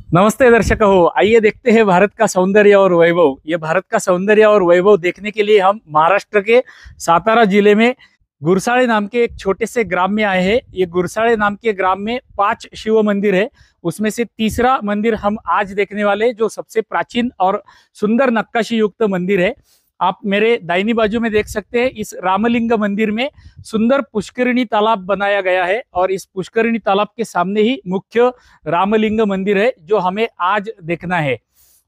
नमस्ते दर्शक हो, आइए देखते हैं भारत का सौंदर्य और वैभव। ये भारत का सौंदर्य और वैभव देखने के लिए हम महाराष्ट्र के सातारा जिले में गुरसाळे नाम के एक छोटे से ग्राम में आए हैं। ये गुरसाळे नाम के ग्राम में 5 शिव मंदिर है। उसमें से तीसरा मंदिर हम आज देखने वाले हैं, जो सबसे प्राचीन और सुंदर नक्काशी युक्त मंदिर है। आप मेरे दाहिनी बाजू में देख सकते हैं, इस रामलिंग मंदिर में सुंदर पुष्करिणी तालाब बनाया गया है और इस पुष्करिणी तालाब के सामने ही मुख्य रामलिंग मंदिर है, जो हमें आज देखना है।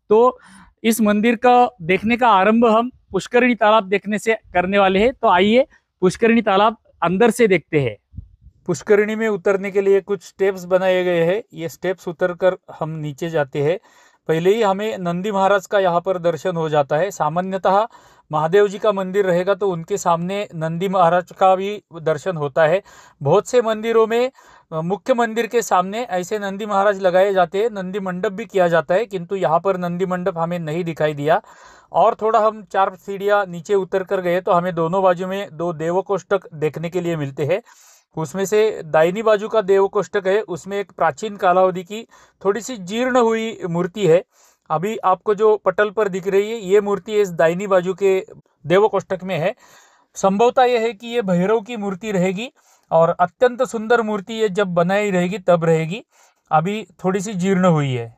तो इस मंदिर का देखने का आरंभ हम पुष्करिणी तालाब देखने से करने वाले हैं। तो आइए पुष्करिणी तालाब अंदर से देखते हैं। पुष्करिणी में उतरने के लिए कुछ स्टेप्स बनाए गए हैं। ये स्टेप्स उतरकर हम नीचे जाते हैं। पहले ही हमें नंदी महाराज का यहाँ पर दर्शन हो जाता है। सामान्यतः महादेव जी का मंदिर रहेगा तो उनके सामने नंदी महाराज का भी दर्शन होता है। बहुत से मंदिरों में मुख्य मंदिर के सामने ऐसे नंदी महाराज लगाए जाते हैं, नंदी मंडप भी किया जाता है, किंतु यहाँ पर नंदी मंडप हमें नहीं दिखाई दिया। और थोड़ा हम 4 सीढ़ियाँ नीचे उतर कर गए तो हमें दोनों बाजू में 2 देवकोष्ठक देखने के लिए मिलते हैं। उसमें से दाहिनी बाजू का देवकोष्ठक है, उसमें एक प्राचीन कालावधि की थोड़ी सी जीर्ण हुई मूर्ति है। अभी आपको जो पटल पर दिख रही है ये मूर्ति इस दाहिनी बाजू के देवकोष्ठक में है। संभवतः यह है कि ये भैरव की मूर्ति रहेगी और अत्यंत सुंदर मूर्ति ये जब बनाई रहेगी तब रहेगी। अभी थोड़ी सी जीर्ण हुई है।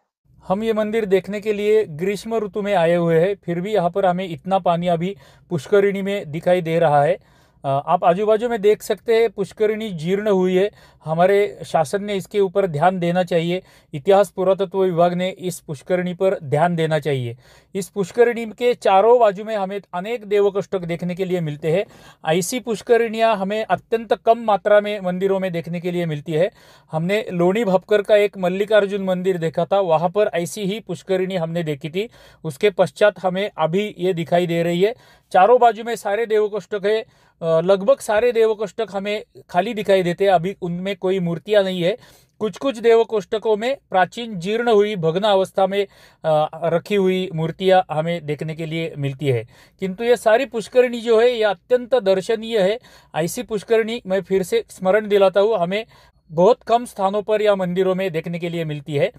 हम ये मंदिर देखने के लिए ग्रीष्म ऋतु में आए हुए हैं, फिर भी यहाँ पर हमें इतना पानी अभी पुष्करिणी में दिखाई दे रहा है। आप आजू बाजू में देख सकते हैं पुष्करिणी जीर्ण हुई है। हमारे शासन ने इसके ऊपर ध्यान देना चाहिए। इतिहास पुरातत्व विभाग ने इस पुष्करिणी पर ध्यान देना चाहिए। इस पुष्करिणी के चारों बाजू में हमें अनेक देवकोष्ठक देखने के लिए मिलते हैं। ऐसी पुष्करिणियाँ हमें अत्यंत कम मात्रा में मंदिरों में देखने के लिए मिलती है। हमने लोणी भपकर का एक मल्लिकार्जुन मंदिर देखा था, वहाँ पर ऐसी ही पुष्करिणी हमने देखी थी। उसके पश्चात हमें अभी ये दिखाई दे रही है। चारों बाजू में सारे देवकोष्ठक है। लगभग सारे देवकोष्ठक हमें खाली दिखाई देते हैं, अभी उनमें कोई मूर्तियां नहीं है। कुछ कुछ देवकोष्ठकों में प्राचीन जीर्ण हुई भग्न अवस्था में रखी हुई मूर्तियां हमें देखने के लिए मिलती है। किंतु ये सारी पुष्करिणी जो है ये अत्यंत दर्शनीय है। ऐसी पुष्करिणी मैं फिर से स्मरण दिलाता हूँ, हमें बहुत कम स्थानों पर या मंदिरों में देखने के लिए मिलती है।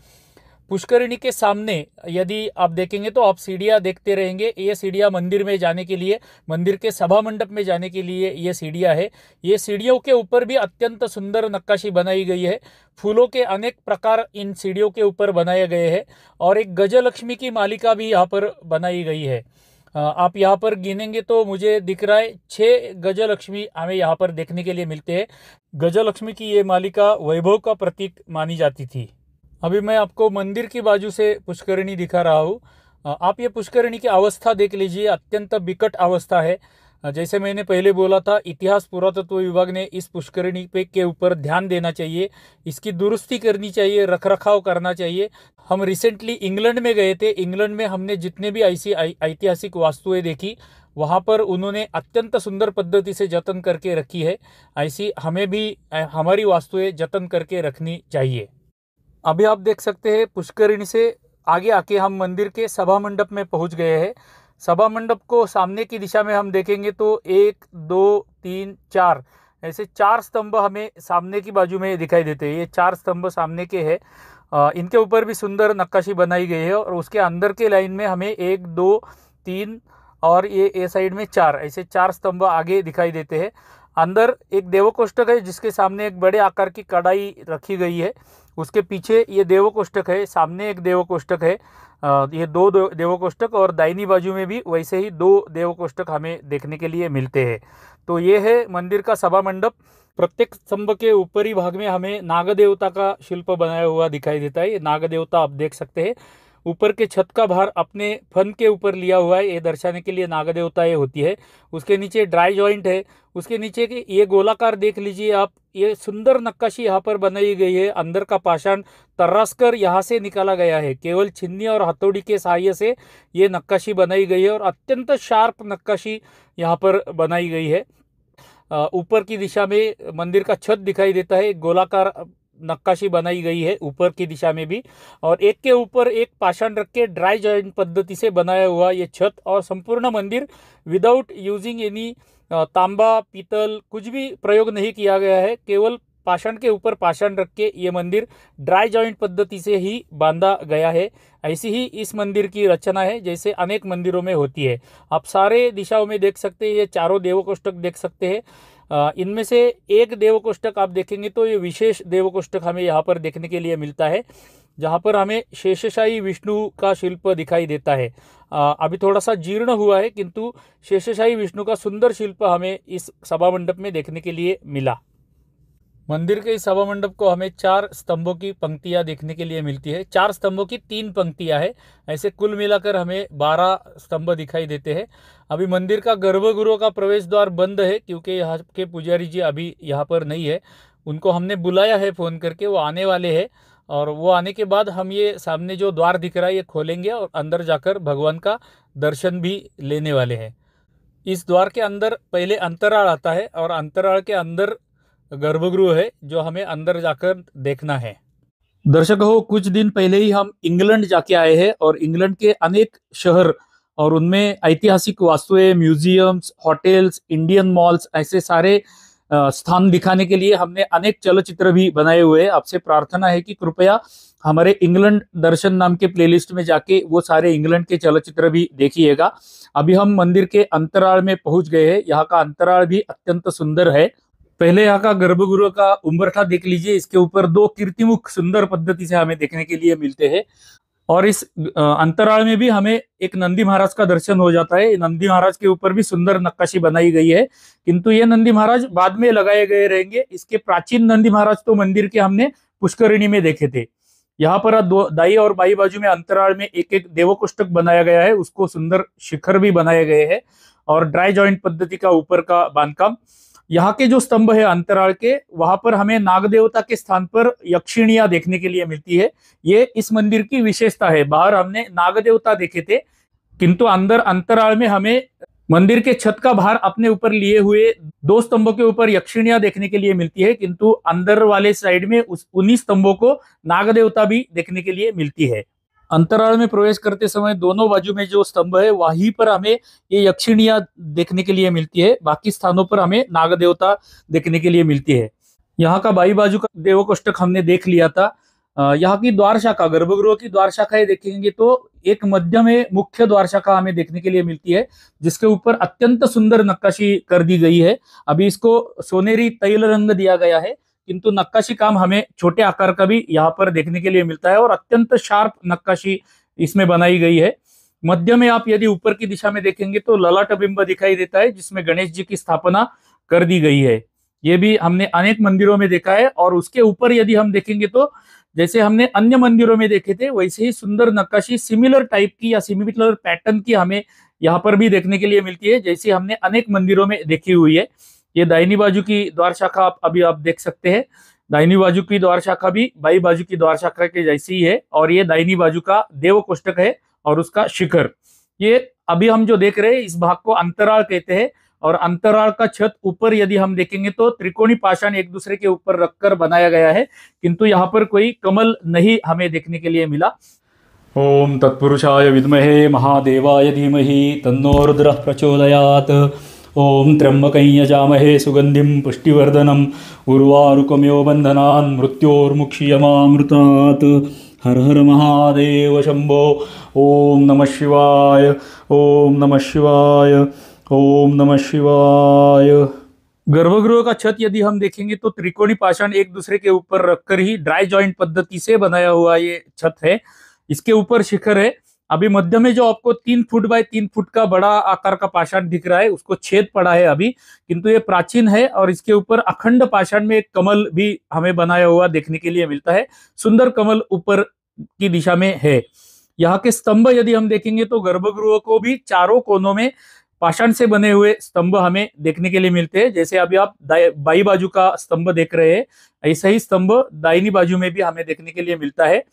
पुष्करिणी के सामने यदि आप देखेंगे तो आप सीढ़ियाँ देखते रहेंगे। ये सीढ़ियाँ मंदिर में जाने के लिए, मंदिर के सभा मंडप में जाने के लिए ये सीढ़ियाँ है। ये सीढ़ियों के ऊपर भी अत्यंत सुंदर नक्काशी बनाई गई है। फूलों के अनेक प्रकार इन सीढ़ियों के ऊपर बनाए गए हैं और एक गजलक्ष्मी की मालिका भी यहाँ पर बनाई गई है। आप यहाँ पर गिनेंगे तो मुझे दिख रहा है 6 गजलक्ष्मी हमें यहाँ पर देखने के लिए मिलते हैं। गजलक्ष्मी की ये मालिका वैभव का प्रतीक मानी जाती थी। अभी मैं आपको मंदिर की बाजू से पुष्करिणी दिखा रहा हूँ। आप ये पुष्करिणी की अवस्था देख लीजिए, अत्यंत विकट अवस्था है। जैसे मैंने पहले बोला था, इतिहास पुरातत्व विभाग ने इस पुष्करिणी पे के ऊपर ध्यान देना चाहिए, इसकी दुरुस्ती करनी चाहिए, रखरखाव करना चाहिए। हम रिसेंटली इंग्लैंड में गए थे। इंग्लैंड में हमने जितने भी ऐसी ऐतिहासिक वास्तुएं देखी, वहाँ पर उन्होंने अत्यंत सुंदर पद्धति से जतन करके रखी है। ऐसी हमें भी हमारी वास्तुएं जतन करके रखनी चाहिए। अभी आप देख सकते हैं पुष्करिणी से आगे आके हम मंदिर के सभा मंडप में पहुंच गए हैं। सभा मंडप को सामने की दिशा में हम देखेंगे तो 1 2 3 4 ऐसे 4 स्तंभ हमें सामने की बाजू में दिखाई देते हैं। ये 4 स्तंभ सामने के हैं। इनके ऊपर भी सुंदर नक्काशी बनाई गई है और उसके अंदर के लाइन में हमें 1 2 3 और ये साइड में 4 ऐसे 4 स्तंभ आगे दिखाई देते हैं। अंदर एक देवकोष्ठक है जिसके सामने एक बड़े आकार की कढ़ाई रखी गई है। उसके पीछे ये देवकोष्ठक है, सामने एक देवकोष्ठक है। ये 2 देवकोष्ठक और दाहिनी बाजू में भी वैसे ही 2 देवकोष्ठक हमें देखने के लिए मिलते हैं। तो ये है मंदिर का सभा मंडप। प्रत्येक स्तंभ के ऊपरी भाग में हमें नाग देवता का शिल्प बनाया हुआ दिखाई देता है। ये नाग देवता आप देख सकते हैं। ऊपर के छत का भार अपने फन के ऊपर लिया हुआ है, ये दर्शाने के लिए नाग देवता ये होती है। उसके नीचे ड्राई जॉइंट है। उसके नीचे की ये गोलाकार देख लीजिए आप, ये सुंदर नक्काशी यहाँ पर बनाई गई है। अंदर का पाषाण तर्रास कर यहाँ से निकाला गया है। केवल छिन्नी और हथौड़ी के सहाय्य से ये नक्काशी बनाई गई है और अत्यंत शार्प नक्काशी यहाँ पर बनाई गई है। ऊपर की दिशा में मंदिर का छत दिखाई देता है, गोलाकार नक्काशी बनाई गई है ऊपर की दिशा में भी। और एक के ऊपर एक पाषाण रख के ड्राई जॉइंट पद्धति से बनाया हुआ ये छत और संपूर्ण मंदिर विदाउट यूजिंग एनी तांबा पीतल कुछ भी प्रयोग नहीं किया गया है। केवल पाषाण के ऊपर पाषाण रख के ये मंदिर ड्राई जॉइंट पद्धति से ही बांधा गया है। ऐसी ही इस मंदिर की रचना है जैसे अनेक मंदिरों में होती है। आप सारे दिशाओं में देख सकते हैं, ये चारों देवकोष्ठक देख सकते हैं। इनमें से एक देवकोष्ठक आप देखेंगे तो ये विशेष देवकोष्ठक हमें यहाँ पर देखने के लिए मिलता है, जहाँ पर हमें शेषशाही विष्णु का शिल्प दिखाई देता है। अभी थोड़ा सा जीर्ण हुआ है, किंतु शेषशाही विष्णु का सुंदर शिल्प हमें इस सभा मंडप में देखने के लिए मिला। मंदिर के इस सभा मंडप को हमें 4 स्तंभों की पंक्तियां देखने के लिए मिलती है। 4 स्तंभों की 3 पंक्तियां है, ऐसे कुल मिलाकर हमें 12 स्तंभ दिखाई देते हैं। अभी मंदिर का गर्भगृह का प्रवेश द्वार बंद है, क्योंकि यहाँ के पुजारी जी अभी यहाँ पर नहीं है। उनको हमने बुलाया है फ़ोन करके, वो आने वाले हैं, और वो आने के बाद हम ये सामने जो द्वार दिख रहा है ये खोलेंगे और अंदर जाकर भगवान का दर्शन भी लेने वाले हैं। इस द्वार के अंदर पहले अंतराल आता है और अंतराल के अंदर गर्भगृह है, जो हमें अंदर जाकर देखना है। दर्शक हो, कुछ दिन पहले ही हम इंग्लैंड जाके आए हैं और इंग्लैंड के अनेक शहर और उनमें ऐतिहासिक वास्तुएं, म्यूजियम्स, होटल्स, इंडियन मॉल्स, ऐसे सारे स्थान दिखाने के लिए हमने अनेक चलचित्र भी बनाए हुए हैं। आपसे प्रार्थना है कि कृपया हमारे इंग्लैंड दर्शन नाम के प्लेलिस्ट में जाके वो सारे इंग्लैंड के चलचित्र भी देखिएगा। अभी हम मंदिर के अंतराल में पहुंच गए हैं। यहाँ का अंतराल भी अत्यंत सुंदर है। पहले यहाँ का गर्भगृह का उम्बरठा देख लीजिए, इसके ऊपर 2 कीर्तिमुख सुंदर पद्धति से हमें देखने के लिए मिलते हैं। और इस अंतराल में भी हमें एक नंदी महाराज का दर्शन हो जाता है। नंदी महाराज के ऊपर भी सुंदर नक्काशी बनाई गई है, किंतु ये नंदी महाराज बाद में लगाए गए रहेंगे। इसके प्राचीन नंदी महाराज तो मंदिर के हमने पुष्करिणी में देखे थे। यहाँ पर दाई और बाई बाजू में अंतराल में एक एक देवकोष्ठक बनाया गया है, उसको सुंदर शिखर भी बनाए गए हैं और ड्राई जॉइंट पद्धति का ऊपर का बांधकाम। यहाँ के जो स्तंभ है अंतराल के, वहां पर हमें नाग देवता के स्थान पर यक्षिणियां देखने के लिए मिलती है। ये इस मंदिर की विशेषता है। बाहर हमने नाग देवता देखे थे, किंतु अंदर अंतराल में हमें मंदिर के छत का भार अपने ऊपर लिए हुए 2 स्तंभों के ऊपर यक्षिणियां देखने के लिए मिलती है, किंतु अंदर वाले साइड में उन्हीं स्तंभों को नाग देवता भी देखने के लिए मिलती है। अंतराल में प्रवेश करते समय दोनों बाजू में जो स्तंभ है वहीं पर हमें ये यक्षिणियां देखने के लिए मिलती है। बाकी स्थानों पर हमें नाग देवता देखने के लिए मिलती है। यहाँ का बाई बाजू का देवकोष्ठक हमने देख लिया था। यहाँ की द्वार शाखा, गर्भगृह की द्वार शाखाएं देखेंगे तो एक मध्य में मुख्य द्वार शाखा हमें देखने के लिए मिलती है, जिसके ऊपर अत्यंत सुंदर नक्काशी कर दी गई है। अभी इसको सोनेरी तैल रंग दिया गया है, किंतु नक्काशी काम हमें छोटे आकार का भी यहाँ पर देखने के लिए मिलता है और अत्यंत शार्प नक्काशी इसमें बनाई गई है। मध्य में आप यदि ऊपर की दिशा में देखेंगे तो ललाट बिंब दिखाई देता है, जिसमें गणेश जी की स्थापना कर दी गई है। ये भी हमने अनेक मंदिरों में देखा है। और उसके ऊपर यदि हम देखेंगे तो जैसे हमने अन्य मंदिरों में देखे थे, वैसे ही सुंदर नक्काशी सिमिलर टाइप की या सिमिलर पैटर्न की हमें यहाँ पर भी देखने के लिए मिलती है, जैसे हमने अनेक मंदिरों में देखी हुई है। ये दाहिनी बाजू की द्वार शाखा अभी आप देख सकते हैं। दाहिनी बाजू की द्वार शाखा भी बाई बाजू की द्वार शाखा के जैसी ही है, और ये दाहिनी बाजू का देवकोष्ठक है और उसका शिखर। ये अभी हम जो देख रहे हैं इस भाग को अंतराल कहते हैं। और अंतराल का छत ऊपर यदि हम देखेंगे तो त्रिकोणी पाषाण एक दूसरे के ऊपर रखकर बनाया गया है, किंतु यहाँ पर कोई कमल नहीं हमें देखने के लिए मिला। ओम तत्पुरुषाय विद्महे महादेवाय धीमहि तन्नो रुद्रः प्रचोदयात्। ओम त्र्यंबकं यजामहे सुगंधिं पुष्टिवर्धनम् उर्वारुकमिव बन्धनान् मृत्योर्मुक्षीयमामृतात्। हर हर महादेव शंभो। ओम नमः शिवाय, ओम नमः शिवाय, ओम नमः शिवाय। गर्भगृह का छत यदि हम देखेंगे तो त्रिकोणी पाषाण एक दूसरे के ऊपर रखकर ही ड्राई जॉइंट पद्धति से बनाया हुआ ये छत है। इसके ऊपर शिखर है। अभी मध्य में जो आपको 3 फुट बाय 3 फुट का बड़ा आकार का पाषाण दिख रहा है, उसको छेद पड़ा है अभी, किंतु ये प्राचीन है। और इसके ऊपर अखंड पाषाण में एक कमल भी हमें बनाया हुआ देखने के लिए मिलता है। सुंदर कमल ऊपर की दिशा में है। यहाँ के स्तंभ यदि हम देखेंगे तो गर्भगृह को भी चारों कोनों में पाषाण से बने हुए स्तंभ हमें देखने के लिए मिलते हैं। जैसे अभी आप बाई बाजू का स्तंभ देख रहे हैं, ऐसा ही स्तंभ दाहिनी बाजू में भी हमें देखने के लिए मिलता है।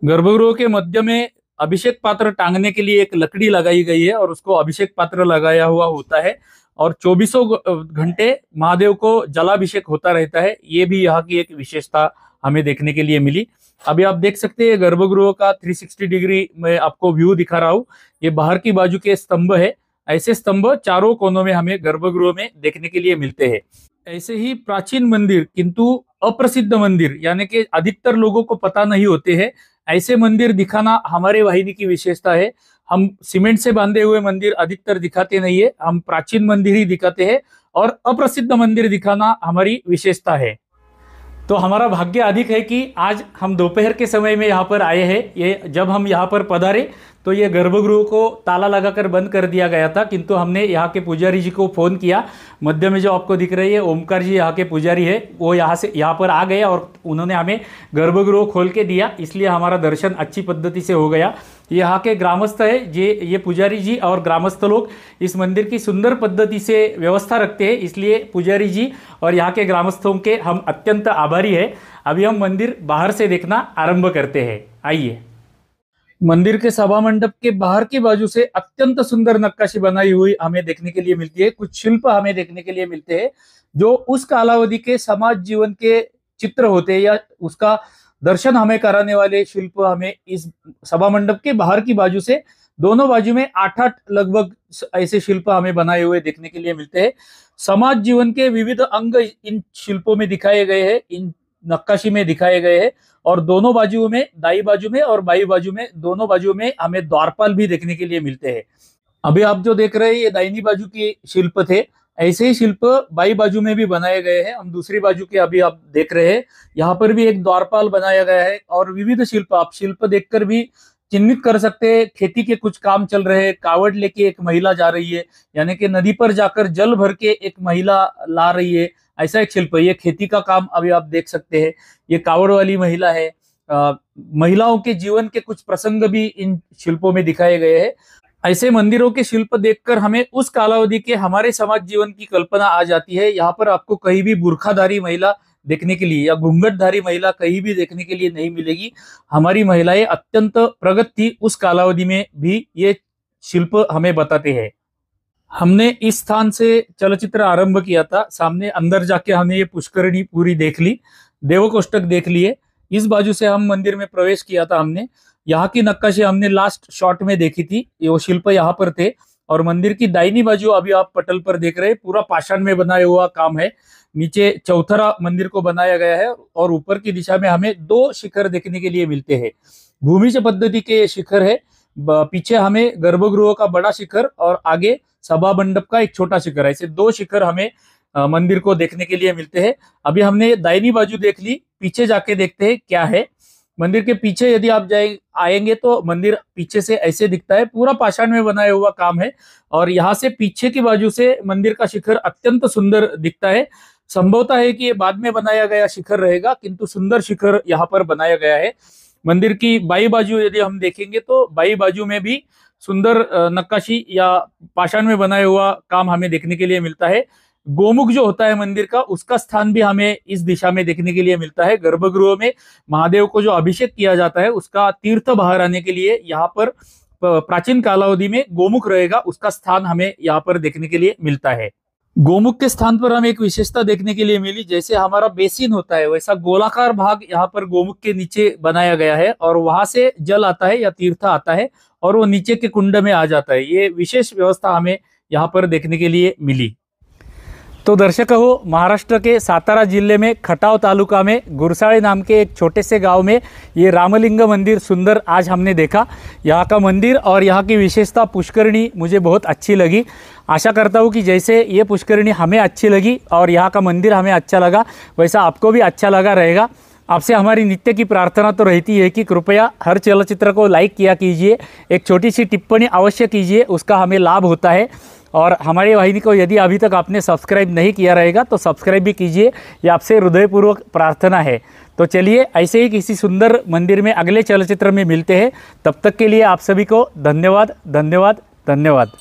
गर्भगृह के मध्य में अभिषेक पात्र टांगने के लिए एक लकड़ी लगाई गई है और उसको अभिषेक पात्र लगाया हुआ होता है। और 24 घंटे महादेव को जलाभिषेक होता रहता है। ये भी यहाँ की एक विशेषता हमें देखने के लिए मिली। अभी आप देख सकते हैं गर्भगृह का 360 डिग्री में आपको व्यू दिखा रहा हूँ। ये बाहर की बाजू के स्तंभ है। ऐसे स्तंभ चारों कोनों में हमें गर्भगृह में देखने के लिए मिलते हैं। ऐसे ही प्राचीन मंदिर, किंतु अप्रसिद्ध मंदिर यानी कि अधिकतर लोगों को पता नहीं होते हैं, ऐसे मंदिर दिखाना हमारे वाहिनी की विशेषता है। हम सीमेंट से बांधे हुए मंदिर अधिकतर दिखाते नहीं है, हम प्राचीन मंदिर ही दिखाते हैं और अप्रसिद्ध मंदिर दिखाना हमारी विशेषता है। तो हमारा भाग्य अधिक है कि आज हम दोपहर के समय में यहाँ पर आए हैं। ये जब हम यहाँ पर पधारे तो ये गर्भगृह को ताला लगाकर बंद कर दिया गया था, किंतु हमने यहाँ के पुजारी जी को फ़ोन किया। मध्य में जो आपको दिख रही है ओमकार जी यहाँ के पुजारी है, वो यहाँ पर आ गए और उन्होंने हमें गर्भगृह खोल के दिया, इसलिए हमारा दर्शन अच्छी पद्धति से हो गया। यहाँ के ग्रामस्थ है ये पुजारी जी और ग्रामस्थ लोग इस मंदिर की सुंदर पद्धति से व्यवस्था रखते हैं, इसलिए पुजारी जी और यहाँ के ग्रामस्थों के हम अत्यंत आभारी है। अभी हम मंदिर बाहर से देखना आरंभ करते हैं, आइए। मंदिर के सभा मंडप के बाहर की बाजू से अत्यंत सुंदर नक्काशी बनाई हुई हमें देखने के लिए मिलती है। कुछ शिल्प हमें देखने के लिए मिलते हैं जो उस कालावधि के समाज जीवन के चित्र होते हैं या उसका दर्शन हमें कराने वाले शिल्प हमें इस सभा मंडप के बाहर की बाजू से दोनों बाजू में 8-8 लगभग ऐसे शिल्प हमें बनाए हुए देखने के लिए मिलते हैं। समाज जीवन के विविध अंग इन शिल्पों में दिखाए गए हैं, इन नक्काशी में दिखाए गए हैं और दोनों बाजुओं में, दाई बाजू में और बाई बाजू में, दोनों बाजुओं में हमें द्वारपाल भी देखने के लिए मिलते हैं। अभी आप जो देख रहे हैं ये दाहिनी बाजू के शिल्प थे, ऐसे ही शिल्प बाई बाजू में भी बनाए गए हैं। हम दूसरी बाजू के अभी आप देख रहे हैं, यहाँ पर भी एक द्वारपाल बनाया गया है और विविध शिल्प, आप शिल्प देखकर भी चिन्हित कर सकते हैं खेती के कुछ काम चल रहे हैं। कावड़ लेके एक महिला जा रही है, यानी कि नदी पर जाकर जल भर के एक महिला ला रही है, ऐसा एक शिल्प है। ये खेती का काम अभी आप देख सकते हैं, ये कावड़ वाली महिला है। महिलाओं के जीवन के कुछ प्रसंग भी इन शिल्पों में दिखाए गए हैं। ऐसे मंदिरों के शिल्प देखकर हमें उस कालावधि के हमारे समाज जीवन की कल्पना आ जाती है। यहाँ पर आपको कहीं भी बुर्खाधारी महिला देखने के लिए या घूंघटधारी महिला कहीं भी देखने के लिए नहीं मिलेगी। हमारी महिलाएं अत्यंत प्रगत थी उस कालावधि में भी, ये शिल्प हमें बताते हैं। हमने इस स्थान से चलचित्र आरंभ किया था, सामने अंदर जाके हमने ये पुष्करणी पूरी देख ली, देवकोष्टक देख लिए। इस बाजू से हम मंदिर में प्रवेश किया था हमने। यहाँ की नक्काशी हमने लास्ट शॉट में देखी थी, ये शिल्प यहाँ पर थे। और मंदिर की दाहिनी बाजू अभी आप पटल पर देख रहे हैं, पूरा पाषाण में बनाया हुआ काम है। नीचे चौथरा मंदिर को बनाया गया है और ऊपर की दिशा में हमें 2 शिखर देखने के लिए मिलते हैं। भूमिज पद्धति के ये शिखर है, पीछे हमें गर्भगृह का बड़ा शिखर और आगे सभा मंडप का एक छोटा शिखर, ऐसे 2 शिखर हमें मंदिर को देखने के लिए मिलते हैं। अभी हमने दाहिनी बाजू देख ली, पीछे जाके देखते हैं क्या है। मंदिर के पीछे यदि आप आएंगे तो मंदिर पीछे से ऐसे दिखता है, पूरा पाषाण में बनाया हुआ काम है। और यहाँ से पीछे की बाजू से मंदिर का शिखर अत्यंत सुंदर दिखता है। संभवतः है कि ये बाद में बनाया गया शिखर रहेगा, किंतु सुंदर शिखर यहाँ पर बनाया गया है। मंदिर की बाई बाजू यदि हम देखेंगे तो बाई बाजू में भी सुंदर नक्काशी या पाषाण में बनाया हुआ काम हमें देखने के लिए मिलता है। गोमुख जो होता है मंदिर का, उसका स्थान भी हमें इस दिशा में देखने के लिए मिलता है। गर्भगृह में महादेव को जो अभिषेक किया जाता है उसका तीर्थ बाहर आने के लिए यहाँ पर प्राचीन कालावधि में गोमुख रहेगा, उसका स्थान हमें यहाँ पर देखने के लिए मिलता है। गोमुख के स्थान पर हमें एक विशेषता देखने के लिए मिली, जैसे हमारा बेसिन होता है वैसा गोलाकार भाग यहाँ पर गोमुख के नीचे बनाया गया है और वहां से जल आता है या तीर्थ आता है और वो नीचे के कुंड में आ जाता है। ये विशेष व्यवस्था हमें यहाँ पर देखने के लिए मिली। तो दर्शक हो, महाराष्ट्र के सातारा जिले में खटाव तालुका में गुरसाळे नाम के एक छोटे से गांव में ये रामलिंग मंदिर सुंदर आज हमने देखा। यहाँ का मंदिर और यहाँ की विशेषता पुष्करणी मुझे बहुत अच्छी लगी। आशा करता हूँ कि जैसे ये पुष्करणी हमें अच्छी लगी और यहाँ का मंदिर हमें अच्छा लगा, वैसा आपको भी अच्छा लगा रहेगा। आपसे हमारी नित्य की प्रार्थना तो रहती है कि कृपया हर चलचित्र को लाइक किया कीजिए, एक छोटी सी टिप्पणी अवश्य कीजिए, उसका हमें लाभ होता है। और हमारी वाहिनी को यदि अभी तक आपने सब्सक्राइब नहीं किया रहेगा तो सब्सक्राइब भी कीजिए, ये आपसे हृदयपूर्वक प्रार्थना है। तो चलिए ऐसे ही किसी सुंदर मंदिर में अगले चलचित्र में मिलते हैं। तब तक के लिए आप सभी को धन्यवाद, धन्यवाद, धन्यवाद।